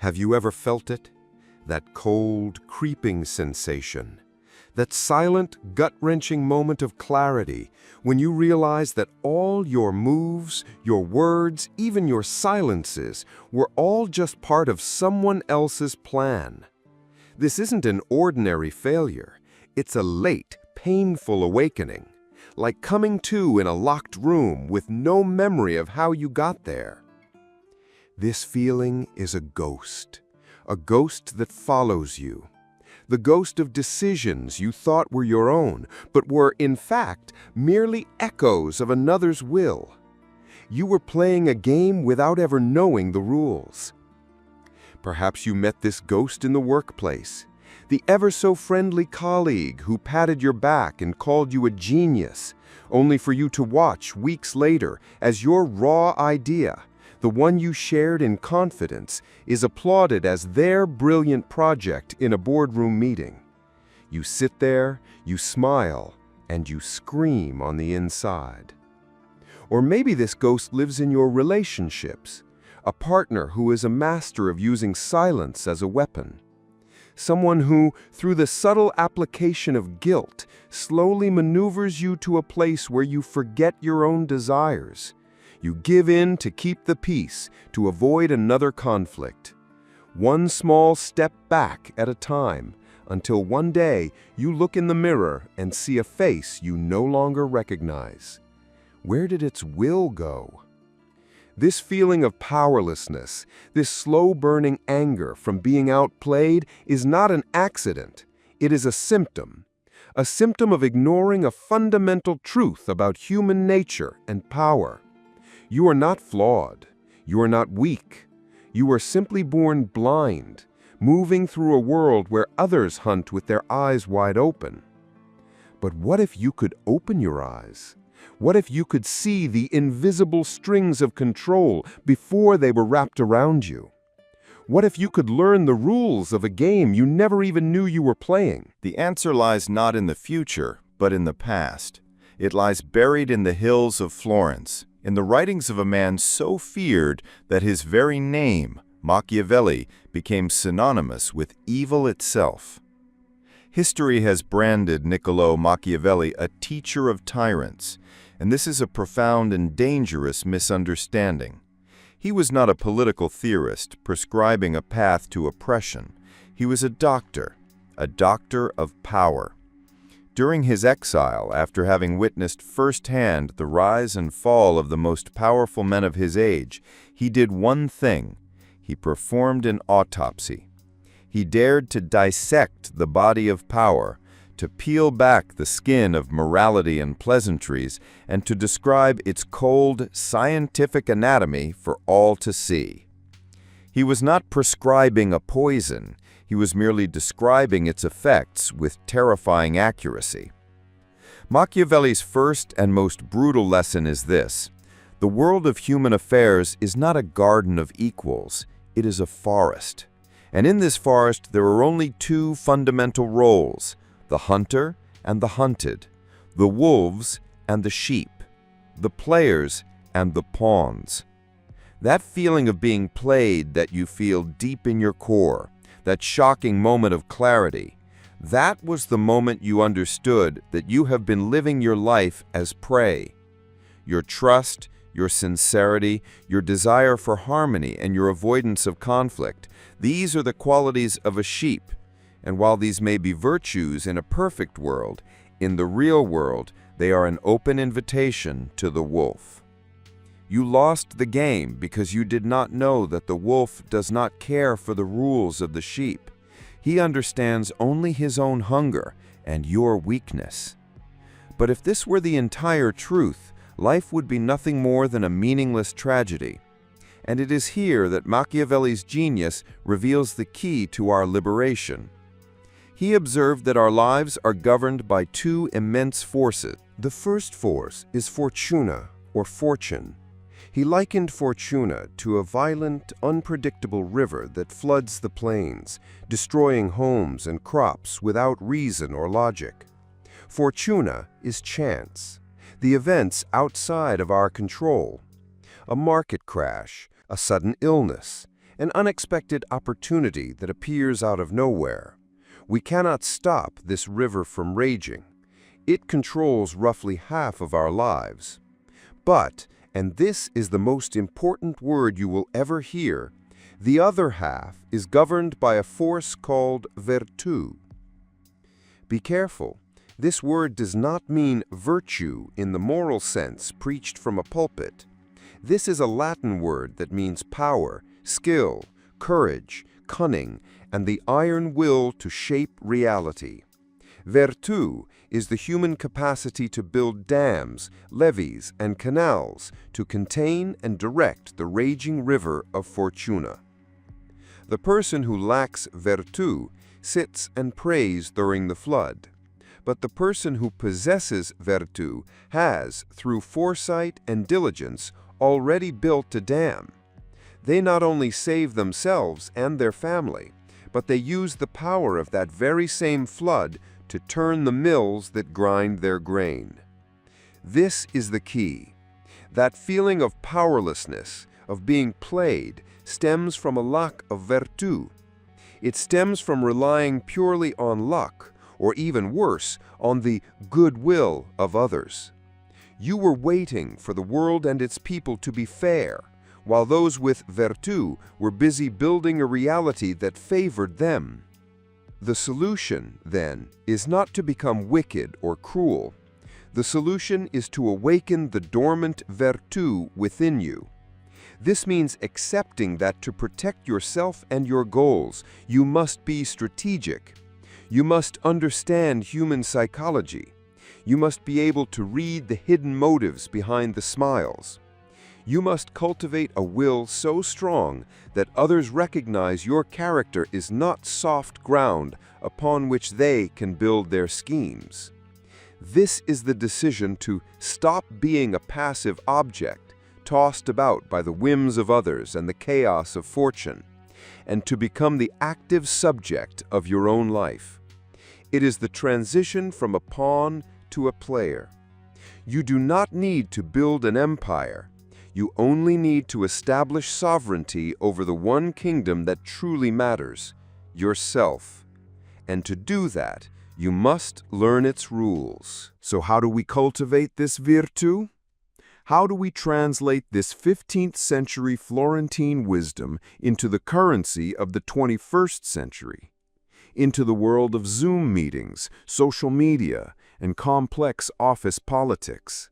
Have you ever felt it? That cold, creeping sensation. That silent, gut-wrenching moment of clarity when you realize that all your moves, your words, even your silences were all just part of someone else's plan. This isn't an ordinary failure. It's a late, painful awakening, like coming to in a locked room with no memory of how you got there. This feeling is a ghost that follows you. The ghost of decisions you thought were your own, but were, in fact, merely echoes of another's will. You were playing a game without ever knowing the rules. Perhaps you met this ghost in the workplace, the ever-so-friendly colleague who patted your back and called you a genius, only for you to watch weeks later as your raw idea, the one you shared in confidence, is applauded as their brilliant project in a boardroom meeting. You sit there, you smile, and you scream on the inside. Or maybe this ghost lives in your relationships, a partner who is a master of using silence as a weapon. Someone who, through the subtle application of guilt, slowly maneuvers you to a place where you forget your own desires. You give in to keep the peace, to avoid another conflict. One small step back at a time, until one day you look in the mirror and see a face you no longer recognize. Where did its will go? This feeling of powerlessness, this slow-burning anger from being outplayed, is not an accident. It is a symptom of ignoring a fundamental truth about human nature and power. You are not flawed. You are not weak. You are simply born blind, moving through a world where others hunt with their eyes wide open. But what if you could open your eyes? What if you could see the invisible strings of control before they were wrapped around you? What if you could learn the rules of a game you never even knew you were playing? The answer lies not in the future, but in the past. It lies buried in the hills of Florence, in the writings of a man so feared that his very name, Machiavelli, became synonymous with evil itself. History has branded Niccolò Machiavelli a teacher of tyrants, and this is a profound and dangerous misunderstanding. He was not a political theorist prescribing a path to oppression. He was a doctor of power. During his exile, after having witnessed firsthand the rise and fall of the most powerful men of his age, he did one thing. He performed an autopsy. He dared to dissect the body of power, to peel back the skin of morality and pleasantries, and to describe its cold, scientific anatomy for all to see. He was not prescribing a poison. He was merely describing its effects with terrifying accuracy. Machiavelli's first and most brutal lesson is this: the world of human affairs is not a garden of equals, it is a forest. And in this forest there are only two fundamental roles: the hunter and the hunted, the wolves and the sheep, the players and the pawns. That feeling of being played that you feel deep in your core, that shocking moment of clarity, that was the moment you understood that you have been living your life as prey. Your trust, your sincerity, your desire for harmony, and your avoidance of conflict, these are the qualities of a sheep. And while these may be virtues in a perfect world, in the real world, they are an open invitation to the wolf. You lost the game because you did not know that the wolf does not care for the rules of the sheep. He understands only his own hunger and your weakness. But if this were the entire truth, life would be nothing more than a meaningless tragedy. And it is here that Machiavelli's genius reveals the key to our liberation. He observed that our lives are governed by two immense forces. The first force is fortuna, or fortune. He likened fortuna to a violent, unpredictable river that floods the plains, destroying homes and crops without reason or logic. Fortuna is chance, the events outside of our control. A market crash, a sudden illness, an unexpected opportunity that appears out of nowhere. We cannot stop this river from raging. It controls roughly half of our lives. But, and this is the most important word you will ever hear, the other half is governed by a force called virtù. Be careful. This word does not mean virtue in the moral sense preached from a pulpit. This is a Latin word that means power, skill, courage, cunning, and the iron will to shape reality. Virtù is the human capacity to build dams, levees, and canals to contain and direct the raging river of fortuna. The person who lacks virtù sits and prays during the flood. But the person who possesses virtù has, through foresight and diligence, already built a dam. They not only save themselves and their family, but they use the power of that very same flood to turn the mills that grind their grain. This is the key. That feeling of powerlessness, of being played, stems from a lack of virtù. It stems from relying purely on luck, or even worse, on the goodwill of others. You were waiting for the world and its people to be fair, while those with virtù were busy building a reality that favored them. The solution, then, is not to become wicked or cruel. The solution is to awaken the dormant virtù within you. This means accepting that to protect yourself and your goals, you must be strategic. You must understand human psychology. You must be able to read the hidden motives behind the smiles. You must cultivate a will so strong that others recognize your character is not soft ground upon which they can build their schemes. This is the decision to stop being a passive object, tossed about by the whims of others and the chaos of fortune, and to become the active subject of your own life. It is the transition from a pawn to a player. You do not need to build an empire. You only need to establish sovereignty over the one kingdom that truly matters, yourself. And to do that, you must learn its rules. So how do we cultivate this virtù? How do we translate this 15th century Florentine wisdom into the currency of the 21st century? Into the world of Zoom meetings, social media, and complex office politics?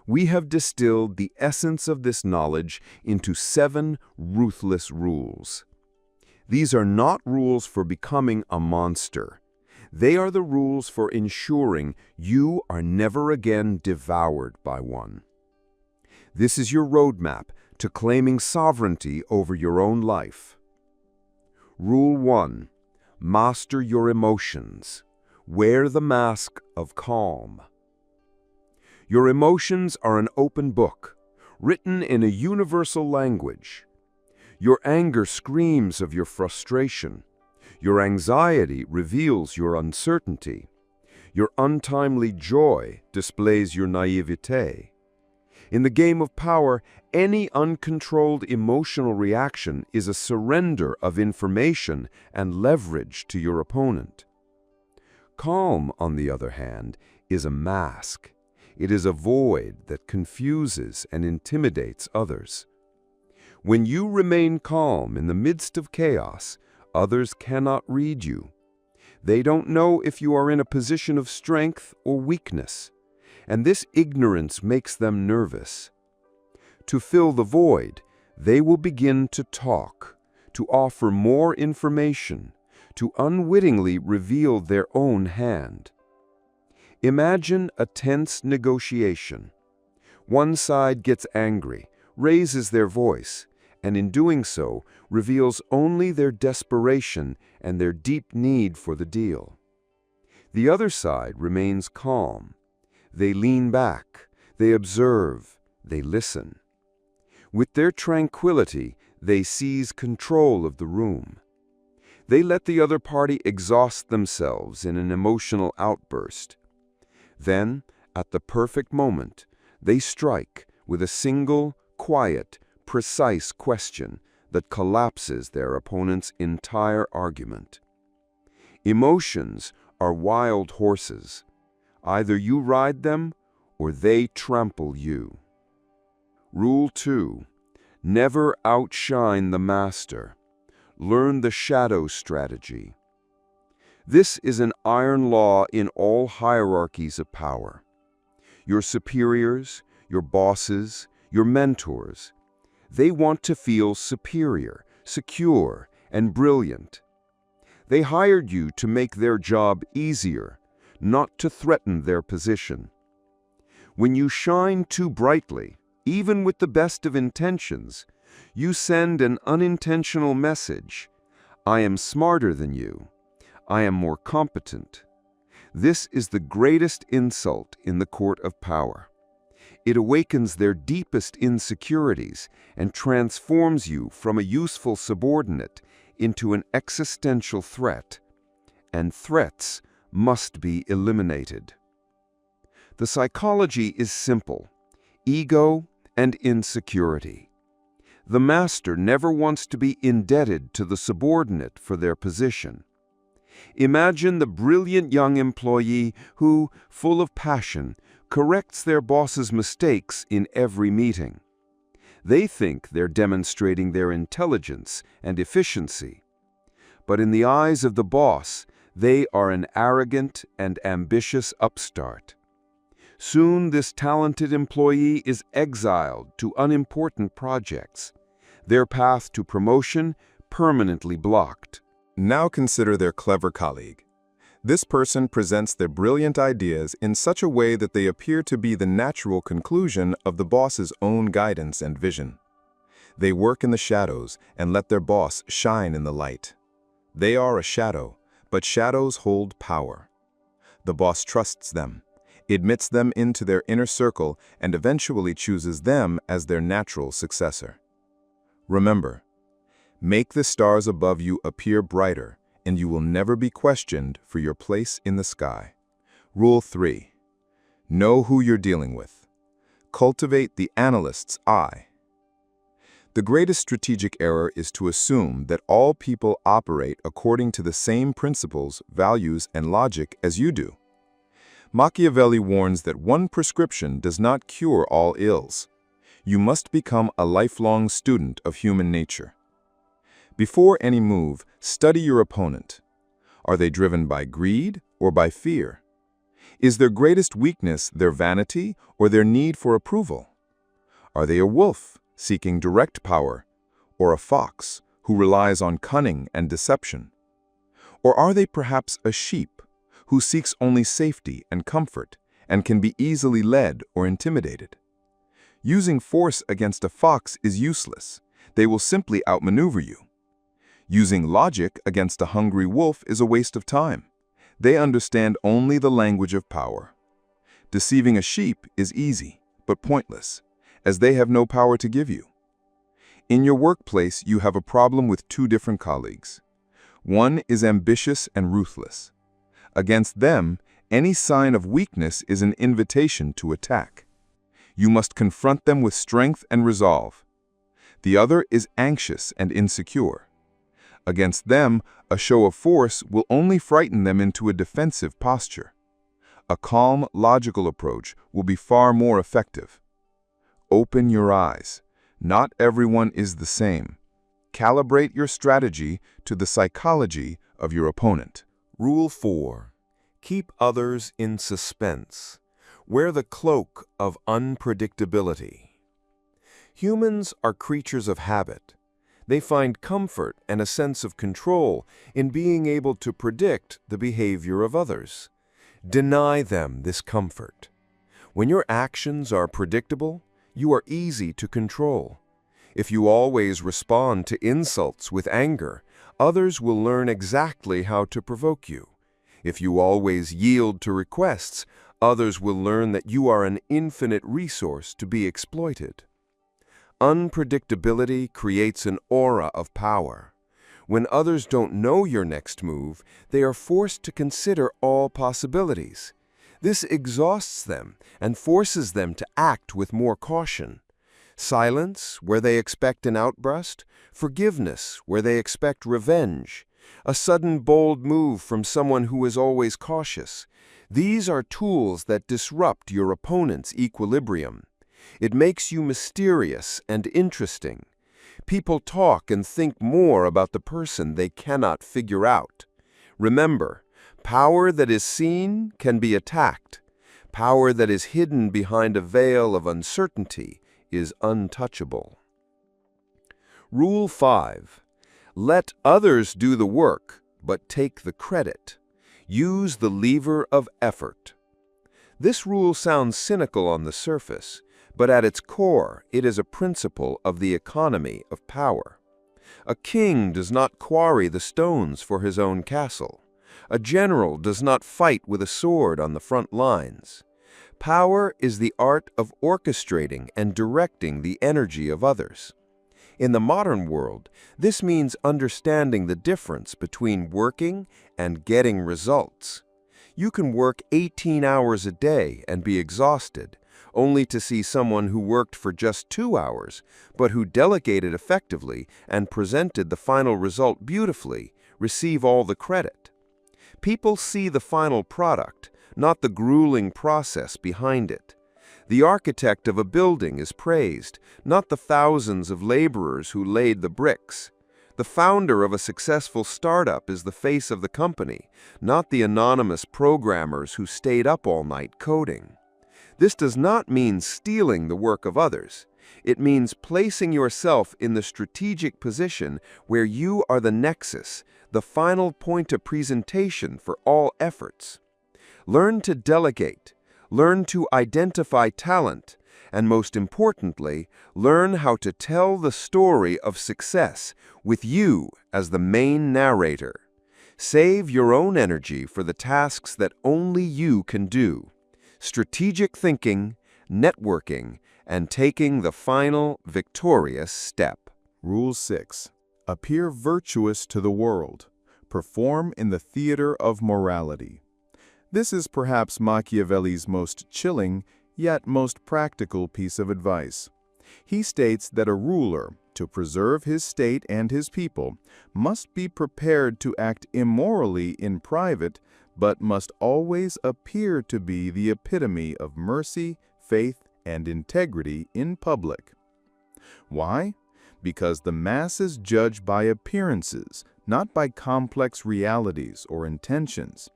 We have distilled the essence of this knowledge into 7 ruthless rules. These are not rules for becoming a monster. They are the rules for ensuring you are never again devoured by one. This is your roadmap to claiming sovereignty over your own life. Rule 1. Master your emotions. Wear the mask of calm. Your emotions are an open book, written in a universal language. Your anger screams of your frustration. Your anxiety reveals your uncertainty. Your untimely joy displays your naivete. In the game of power, any uncontrolled emotional reaction is a surrender of information and leverage to your opponent. Calm, on the other hand, is a mask. It is a void that confuses and intimidates others. When you remain calm in the midst of chaos, others cannot read you. They don't know if you are in a position of strength or weakness, and this ignorance makes them nervous. To fill the void, they will begin to talk, to offer more information, to unwittingly reveal their own hand. Imagine a tense negotiation. One side gets angry, raises their voice, and in doing so, reveals only their desperation and their deep need for the deal. The other side remains calm. They lean back, they observe, they listen. With their tranquility, they seize control of the room. They let the other party exhaust themselves in an emotional outburst. Then, at the perfect moment, they strike with a single, quiet, precise question that collapses their opponent's entire argument. Emotions are wild horses. Either you ride them or they trample you. Rule 2. Never outshine the master. Learn the shadow strategy. This is an iron law in all hierarchies of power. Your superiors, your bosses, your mentors, they want to feel superior, secure, and brilliant. They hired you to make their job easier, not to threaten their position. When you shine too brightly, even with the best of intentions, you send an unintentional message. I am smarter than you. I am more competent. This is the greatest insult in the court of power. It awakens their deepest insecurities and transforms you from a useful subordinate into an existential threat. And threats must be eliminated. The psychology is simple: ego and insecurity. The master never wants to be indebted to the subordinate for their position. Imagine the brilliant young employee who, full of passion, corrects their boss's mistakes in every meeting. They think they're demonstrating their intelligence and efficiency. But in the eyes of the boss, they are an arrogant and ambitious upstart. Soon this talented employee is exiled to unimportant projects, their path to promotion permanently blocked. Now consider their clever colleague. This person presents their brilliant ideas in such a way that they appear to be the natural conclusion of the boss's own guidance and vision. They work in the shadows and let their boss shine in the light. They are a shadow, but shadows hold power. The boss trusts them, admits them into their inner circle, and eventually chooses them as their natural successor. Remember, make the stars above you appear brighter, and you will never be questioned for your place in the sky. Rule 3. Know who you're dealing with. Cultivate the analyst's eye. The greatest strategic error is to assume that all people operate according to the same principles, values, and logic as you do. Machiavelli warns that one prescription does not cure all ills. You must become a lifelong student of human nature. Before any move, study your opponent. Are they driven by greed or by fear? Is their greatest weakness their vanity or their need for approval? Are they a wolf seeking direct power, or a fox who relies on cunning and deception? Or are they perhaps a sheep who seeks only safety and comfort and can be easily led or intimidated? Using force against a fox is useless. They will simply outmaneuver you. Using logic against a hungry wolf is a waste of time. They understand only the language of power. Deceiving a sheep is easy, but pointless, as they have no power to give you. In your workplace, you have a problem with two different colleagues. One is ambitious and ruthless. Against them, any sign of weakness is an invitation to attack. You must confront them with strength and resolve. The other is anxious and insecure. Against them, a show of force will only frighten them into a defensive posture. A calm, logical approach will be far more effective. Open your eyes. Not everyone is the same. Calibrate your strategy to the psychology of your opponent. Rule 4. Keep others in suspense. Wear the cloak of unpredictability. Humans are creatures of habit. They find comfort and a sense of control in being able to predict the behavior of others. Deny them this comfort. When your actions are predictable, you are easy to control. If you always respond to insults with anger, others will learn exactly how to provoke you. If you always yield to requests, others will learn that you are an infinite resource to be exploited. Unpredictability creates an aura of power. When others don't know your next move, they are forced to consider all possibilities. This exhausts them and forces them to act with more caution. Silence, where they expect an outburst. Forgiveness, where they expect revenge. A sudden bold move from someone who is always cautious. These are tools that disrupt your opponent's equilibrium. It makes you mysterious and interesting. People talk and think more about the person they cannot figure out. Remember, power that is seen can be attacked. Power that is hidden behind a veil of uncertainty is untouchable. Rule 5. Let others do the work, but take the credit. Use the lever of effort. This rule sounds cynical on the surface, but at its core, it is a principle of the economy of power. A king does not quarry the stones for his own castle. A general does not fight with a sword on the front lines. Power is the art of orchestrating and directing the energy of others. In the modern world, this means understanding the difference between working and getting results. You can work 18 hours a day and be exhausted, only to see someone who worked for just 2 hours, but who delegated effectively and presented the final result beautifully, receive all the credit. People see the final product, not the grueling process behind it. The architect of a building is praised, not the thousands of laborers who laid the bricks. The founder of a successful startup is the face of the company, not the anonymous programmers who stayed up all night coding. This does not mean stealing the work of others. It means placing yourself in the strategic position where you are the nexus, the final point of presentation for all efforts. Learn to delegate, learn to identify talent, and most importantly, learn how to tell the story of success with you as the main narrator. Save your own energy for the tasks that only you can do. Strategic thinking, networking, and taking the final victorious step. Rule 6. Appear virtuous to the world. Perform in the theater of morality. This is perhaps Machiavelli's most chilling, yet most practical piece of advice. He states that a ruler, to preserve his state and his people, must be prepared to act immorally in private, but must always appear to be the epitome of mercy, faith, and integrity in public. Why? Because the masses judge by appearances, not by complex realities or intentions.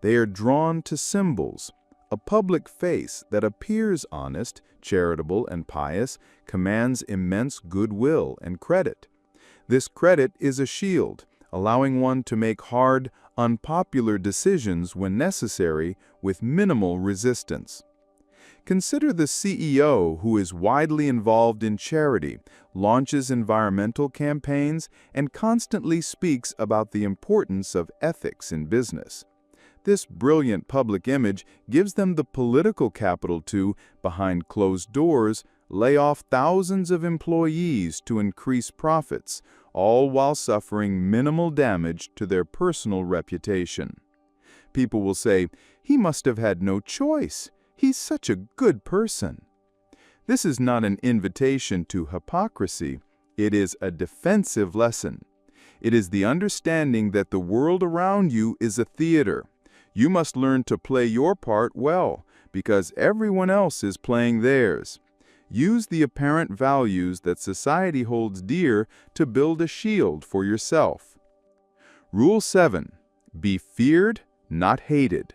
They are drawn to symbols. A public face that appears honest, charitable, and pious commands immense goodwill and credit. This credit is a shield, allowing one to make hard, unpopular decisions when necessary with minimal resistance. Consider the CEO who is widely involved in charity, launches environmental campaigns, and constantly speaks about the importance of ethics in business. This brilliant public image gives them the political capital to, behind closed doors, lay off thousands of employees to increase profits, all while suffering minimal damage to their personal reputation. People will say, "He must have had no choice. He's such a good person." This is not an invitation to hypocrisy. It is a defensive lesson. It is the understanding that the world around you is a theater. You must learn to play your part well, because everyone else is playing theirs. Use the apparent values that society holds dear to build a shield for yourself. Rule 7. Be feared, not hated.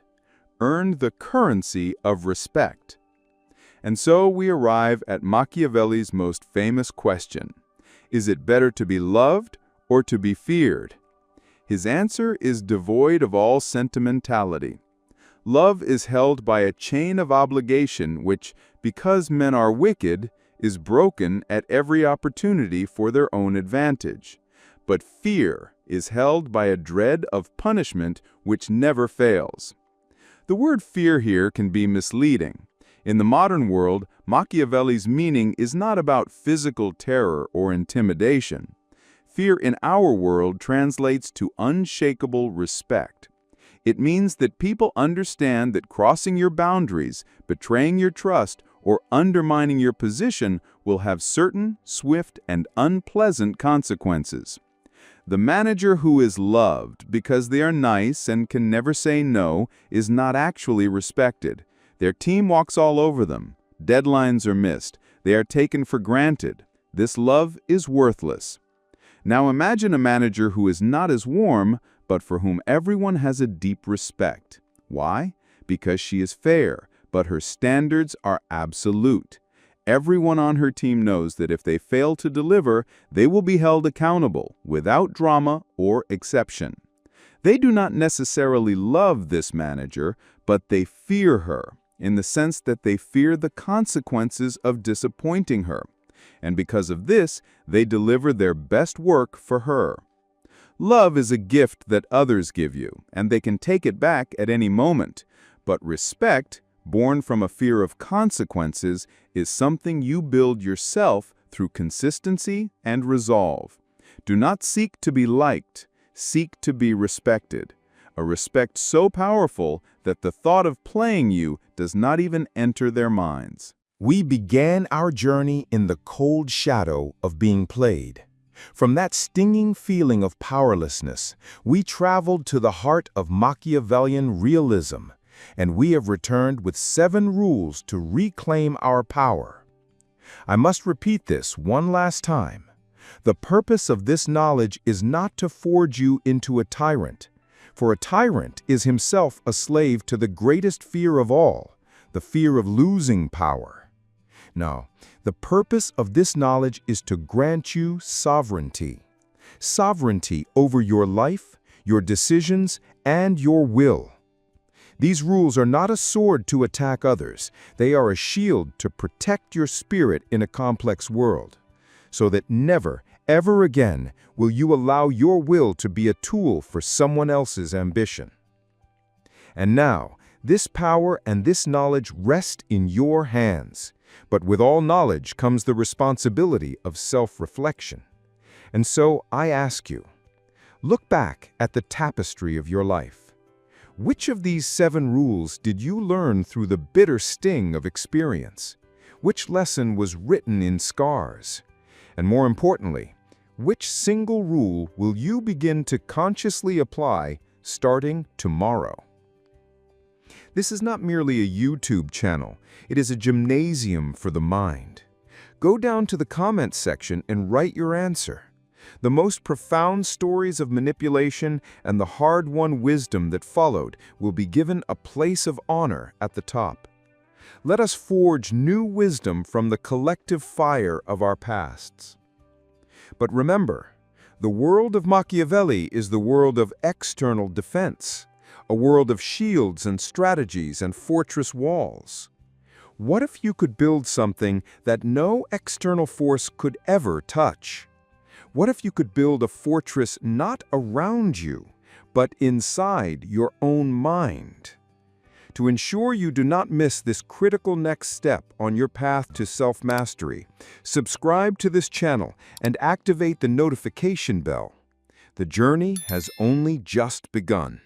Earn the currency of respect. And so we arrive at Machiavelli's most famous question. Is it better to be loved or to be feared? His answer is devoid of all sentimentality. Love is held by a chain of obligation which, because men are wicked, is broken at every opportunity for their own advantage. But fear is held by a dread of punishment which never fails. The word fear here can be misleading. In the modern world, Machiavelli's meaning is not about physical terror or intimidation. Fear in our world translates to unshakable respect. It means that people understand that crossing your boundaries, betraying your trust, or undermining your position will have certain, swift, and unpleasant consequences. The manager who is loved because they are nice and can never say no is not actually respected. Their team walks all over them. Deadlines are missed. They are taken for granted. This love is worthless. Now imagine a manager who is not as warm, but for whom everyone has a deep respect. Why? Because she is fair, but her standards are absolute. Everyone on her team knows that if they fail to deliver, they will be held accountable, without drama or exception. They do not necessarily love this manager, but they fear her, in the sense that they fear the consequences of disappointing her. And because of this, they deliver their best work for her. Love is a gift that others give you, and they can take it back at any moment. But respect, born from a fear of consequences, is something you build yourself through consistency and resolve. Do not seek to be liked, seek to be respected. A respect so powerful that the thought of playing you does not even enter their minds. We began our journey in the cold shadow of being played. From that stinging feeling of powerlessness, we traveled to the heart of Machiavellian realism, and we have returned with 7 rules to reclaim our power. I must repeat this one last time. The purpose of this knowledge is not to forge you into a tyrant, for a tyrant is himself a slave to the greatest fear of all, the fear of losing power. No, the purpose of this knowledge is to grant you sovereignty. Sovereignty over your life, your decisions, and your will. These rules are not a sword to attack others. They are a shield to protect your spirit in a complex world, so that never, ever again will you allow your will to be a tool for someone else's ambition. And now, this power and this knowledge rest in your hands. But with all knowledge comes the responsibility of self-reflection. And so I ask you, look back at the tapestry of your life. Which of these 7 rules did you learn through the bitter sting of experience? Which lesson was written in scars? And more importantly, which single rule will you begin to consciously apply starting tomorrow? This is not merely a YouTube channel, it is a gymnasium for the mind. Go down to the comments section and write your answer. The most profound stories of manipulation and the hard-won wisdom that followed will be given a place of honor at the top. Let us forge new wisdom from the collective fire of our pasts. But remember, the world of Machiavelli is the world of external defense, a world of shields and strategies and fortress walls. What if you could build something that no external force could ever touch? What if you could build a fortress not around you, but inside your own mind? To ensure you do not miss this critical next step on your path to self-mastery, subscribe to this channel and activate the notification bell. The journey has only just begun.